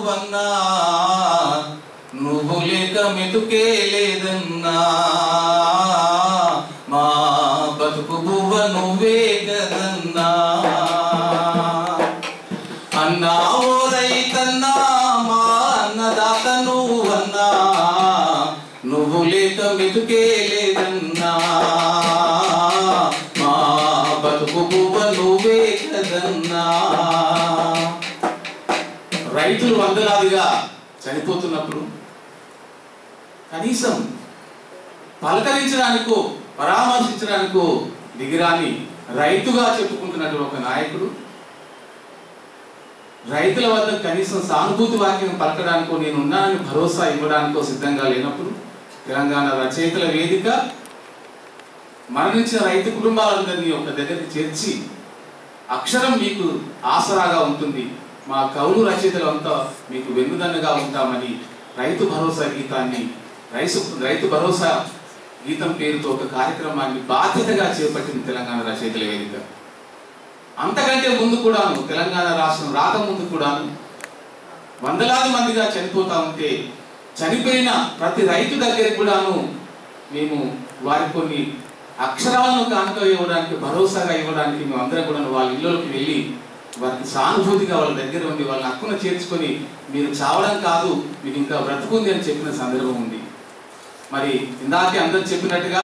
ఉన్నావన్నా, నువ్వు లేక మెతుకే లేదన్నా, మా బతుకు బువ్వ నువ్వే కదన్నా. అన్నా ఓ రైతన్నా, మా అన్నదాత నువ్వన్నా, నువ్వు లేక మెతుకే లేదన్నా, మా బతుకు బువ్వ నువ్వే కదన్నా. రైతులు వందలాదిగా చనిపోతున్నప్పుడు కనీసం పలకరించడానికో పరామర్శించడానికో దిగిరాని రైతుగా చెప్పుకుంటున్నటువంటి ఒక నాయకుడు రైతుల వద్ద కనీసం సానుభూతి వాక్యం పలకడానికో, నేనున్నానని భరోసా ఇవ్వడానికో సిద్ధంగా లేనప్పుడు తెలంగాణ రచయితల వేదిక మరణించిన రైతు కుటుంబాలందరినీ ఒక దగ్గరికి చేర్చి అక్షరం మీకు ఆసరాగా ఉంటుంది, మా కవులు రచయితలంతా మీకు వెన్నుదన్నుగా ఉంటామని రైతు భరోసా గీతాన్ని రైతు భరోసా గీతం పేరుతో ఒక కార్యక్రమాన్ని బాధ్యతగా చేపట్టింది తెలంగాణ రచయితల వేదిక. అంతకంటే ముందు కూడాను, తెలంగాణ రాష్ట్రం రాకముందు కూడాను వందలాది మందిగా చనిపోతా ఉంటే చనిపోయిన ప్రతి రైతు దగ్గరికి కూడాను మేము వారికి కొన్ని అక్షరాలను కానుక ఇవ్వడానికి, భరోసాగా ఇవ్వడానికి మేము అందరం కూడా వాళ్ళ ఇళ్ళలోకి వెళ్ళి వారికి సానుభూతిగా వాళ్ళ దగ్గర ఉండి వాళ్ళని హక్కున చేర్చుకొని మీరు చావడం కాదు, మీకు ఇంకా బ్రతుకుంది అని చెప్పిన సందర్భం ఉంది. మరి ఇందాకే అందరూ చెప్పినట్టుగా